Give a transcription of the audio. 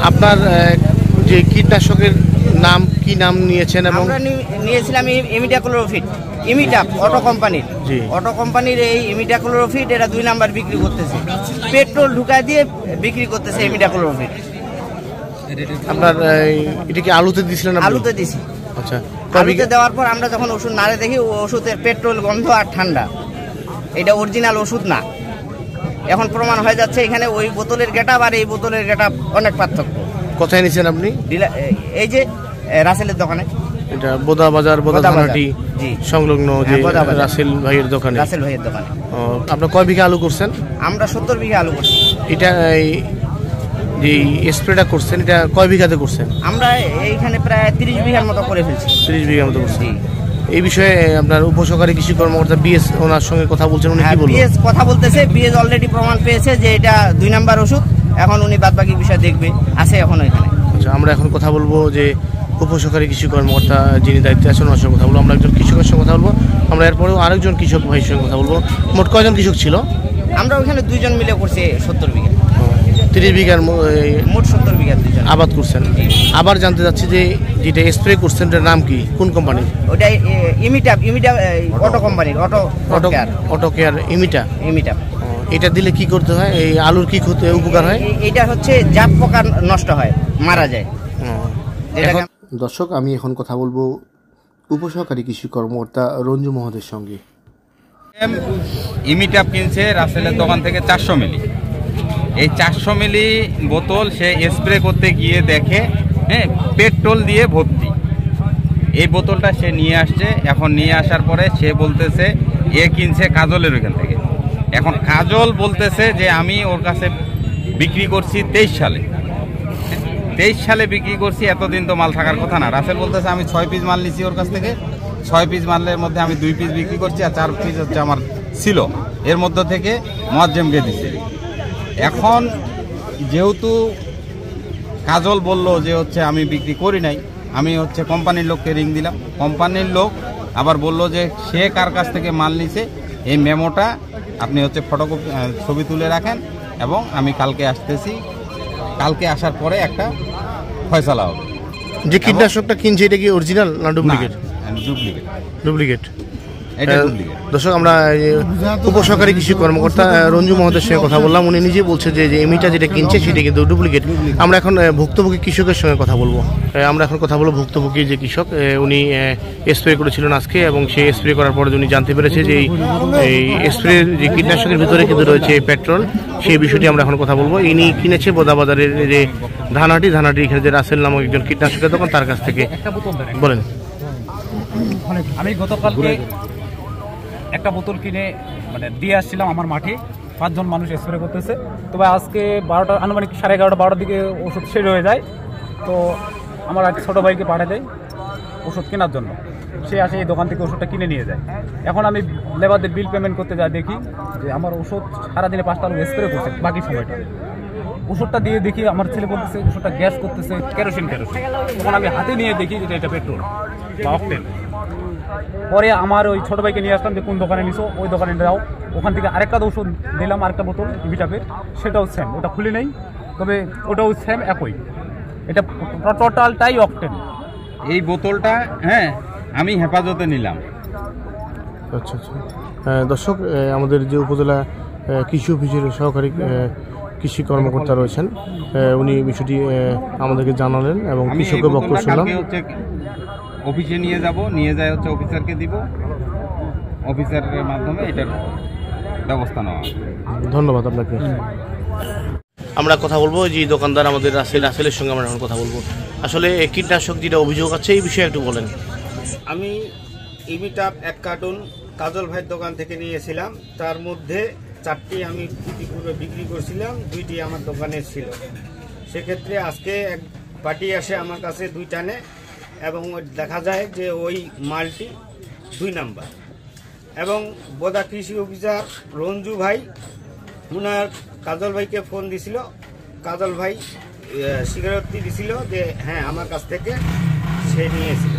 আপনার যে কীটনাশকের নাম কি নাম নিয়েছেন? এবং আমরা নিয়েছিলাম ইমিডাক্লোরোফিট, ইমিটাপ অটো কোম্পানির। অটো কোম্পানির এই ইমিডাক্লোরোফিট এটা 2 নাম্বার বিক্রি করতেছে, পেট্রোল ঢুকায় দিয়ে বিক্রি করতেছে ইমিডাক্লোরোফিট। আপনার এটা কি আলুতে দিয়েছিলেন? আলুতে দিছি। আচ্ছা, আলুতে দেওয়ার পর আমরা যখন ওষুধ নাড়ে দেখি ওষুধের পেট্রোল গন্ধ আর ঠান্ডা, এটা অরিজিনাল ওষুধ না। এখন প্রমাণ হয়ে যাচ্ছে এখানে ওই বোতলের গেটআপ আর এই বোতলের গেটআপ অনেক পার্থক্য। কোথায় নিয়েছেন আপনি? এই যে রাসেলের দোকানে, এটা বোদা বাজার বোদাঘাটি সংলগ্ন যে রাসেল ভাইয়ের দোকানে। রাসেল ভাইয়ের দোকানে। আপনার কয় বিঘা আলু করছেন? আমরা 70 বিঘা আলু করছি। এটা যে স্প্রেটা করছেন এটা কয় বিঘাতে করছেন? আমরা এইখানে প্রায় 30 বিঘার মতো করে ফেলছি। 30 বিঘার মতো করছি। এই বিষয়ে আপনার উপসহকারী কৃষি কর্মকর্তা বিএস ওনার সঙ্গে কথা বলছেন, উনি কি বলবেন? বিএস কথা বলতেছে, বিএস অলরেডি প্রমাণ পেয়েছে যে এটা 2 নাম্বার ওষুধ। এখন উনি বাদবাকি বিষয় দেখবে, আছে এখন এখানে। আচ্ছা, আমরা এখন কথা বলবো যে উপসহকারী কৃষি কর্মকর্তা যিনি দায়িত্বে আছেন ওনার সঙ্গে কথা বলবো। আমরা একজন কৃষকের সঙ্গে কথা বলবো, আমরা এরপরেও আরেকজন কৃষক ভাইয়ের সঙ্গে কথা বলবো। মোট কয়জন কৃষক ছিল? আমরা ওইখানে 2 জন মিলে করছি 70 বিঘা। 30 বিঘার মোট 70 বিঘা 2 জন আবাদ করছেন। আবার জানতে চাচ্ছি যে যেটা স্প্রে করছেন এটার নাম কি, কোন কোম্পানির? ওটা ইমিটাপ অটো কোম্পানির, অটো কেয়ার ইমিটাপ। এটা দিলে কি করতে হয়? এই আলুর কি ক্ষতি উপকার হয়? এটা হচ্ছে জাপ পোকা নষ্ট হয়, মারা যায়। দর্শক, আমি এখন কথা বলবো উপসহকারী কৃষি কর্মকর্তা রঞ্জু মহোদয়ের সঙ্গে। ইমিটাপ কিনছে রাসেলের দোকান থেকে 400 মিলি। এই 400 মিলি বোতল সে স্প্রে করতে গিয়ে দেখে পেট্রোল দিয়ে ভর্তি। এই বোতলটা সে নিয়ে আসছে। এখন নিয়ে আসার পরে সে বলতেছে এ কিনছে কাজলের ওইখান থেকে। এখন কাজল বলতেছে যে আমি ওর কাছে বিক্রি করছি 23 সালে। 23 সালে বিক্রি করছি, এতদিন তো মাল থাকার কথা না। রাসেল বলতেছে আমি 6 পিস মাল নিছি ওর কাছ থেকে। 6 পিস মালের মধ্যে আমি 2 পিস বিক্রি করছি আর 4 পিস হচ্ছে আমার ছিল, এর মধ্যে থেকে মুয়াজ্জেমকে দিচ্ছে। এখন যেহেতু কাজল বলল যে হচ্ছে আমি বিক্রি করি নাই, আমি হচ্ছে কোম্পানির লোককে রিং দিলাম। কোম্পানির লোক আবার বলল যে সে কার কাছ থেকে মাল নিছে এই মেমোটা আপনি হচ্ছে ফটোকপি ছবি তুলে রাখেন এবং আমি কালকে আসতেছি। কালকে আসার পরে একটা ফয়সালা হবে। যে কীটনাশকটা কিনছে এটা কি অরিজিনাল না ডুপ্লিকেট? ডুপ্লিকেট। দর্শক, আমরা উপসহকারী কৃষি কর্মকর্তা রঞ্জু মহোদয়ের সঙ্গে কথা বললাম। উনি নিজে বলছে যে এমিটা যেটা কিনছে সেটা কিন্তু ডুপ্লিকেট। আমরা এখন ভুক্তভোগী কৃষকের সঙ্গে কথা বলবো। আমরা এখন কথা বলবো ভুক্তভোগী যে কৃষক, উনি স্প্রে করেছিলেন আজকে এবং সেই স্প্রে করার পরে উনি জানতে পেরেছে যে এই স্প্রে যে কীটনাশকের ভিতরে কিন্তু রয়েছে পেট্রোল, সেই বিষয়টি আমরা এখন কথা বলবো। ইনি কিনেছে বোদাবাজারের যে ধানহাটি এখানে যে রাসেল নামক একজন কীটনাশকের দোকান, তার কাছ থেকে। বলেন। আমি গতকালকে একটা বোতল কিনে দিয়ে আসছিলাম আমার মাঠে। 5 জন মানুষ স্প্রে করতেছে। তবে আজকে 12টা আনুমানিক 11:30 12টার দিকে ওষুধ শেষ হয়ে যায়। তো আমার এক ছোটো ভাইকে পাঠিয়ে দেয় ওষুধ কেনার জন্য। সে আসে এই দোকান থেকে ওষুধটা কিনে নিয়ে যায়। এখন আমি লেবারদের বিল পেমেন্ট করতে যাই, দেখি যে আমার ওষুধ সারাদিনে 5টা লোক স্প্রে করছে। বাকি সময়টা ওষুধটা দিয়ে দেখি আমার ছেলে বলতেছে ওষুধটা গ্যাস করতেছে, কেরোসিন। তখন আমি হাতে নিয়ে দেখি যে এটা পেট্রোল বা অকটেন। পরে আমার ওই ছোটো ভাইকে নিয়ে আসলাম যে কোন দোকানে নিছো, ওই দোকানে যাও। ওখান থেকে আরেকটা ওষুধ দিলাম, আরেকটা বোতল ইমিটাপের, সেটাও সেম। ওটা খুলে নেই, তবে ওটাও সেম, একই। এটা টোটালটাই অকটেন। এই বোতলটা আমি হেফাজতে নিলাম। আচ্ছা। দর্শক, আমাদের যে উপজেলা কৃষি অফিসের সহকারী কৃষি কর্মকর্তা রয়েছেন, উনি বিষয়টি আমাদেরকে জানালেন এবং কৃষকের বক্তব্য শুনলাম। অফিসে নিয়ে যায় হচ্ছে অফিসারকে দিব, অফিসারের মাধ্যমে এটার ব্যবস্থা নেওয়া। ধন্যবাদ আপনাকে। আমরা কথা বলবো যে দোকানদার আমাদের রাসেলের সঙ্গে আমরা এখন কথা বলবো। আসলে কীটনাশক যেটা অভিযোগ আছে এই বিষয়ে একটু বলেন। আমি ইমিটাপ 1 কার্টুন কাজল ভাইয়ের দোকান থেকে নিয়েছিলাম। তার মধ্যে 4টি আমি ক্ষতিপূর্বে বিক্রি করছিলাম, 2টি আমার দোকানে ছিল। সেক্ষেত্রে আজকে এক পার্টি আসে আমার কাছে 2 টানে এবং দেখা যায় যে ওই মালটি 2 নাম্বার। এবং বোদা কৃষি অফিসার রঞ্জু ভাই উনার কাজল ভাইকে ফোন দিছিল। কাজল ভাই স্বীকারোক্তি দিছিল যে হ্যাঁ আমার কাছ থেকে সে নিয়েছিল।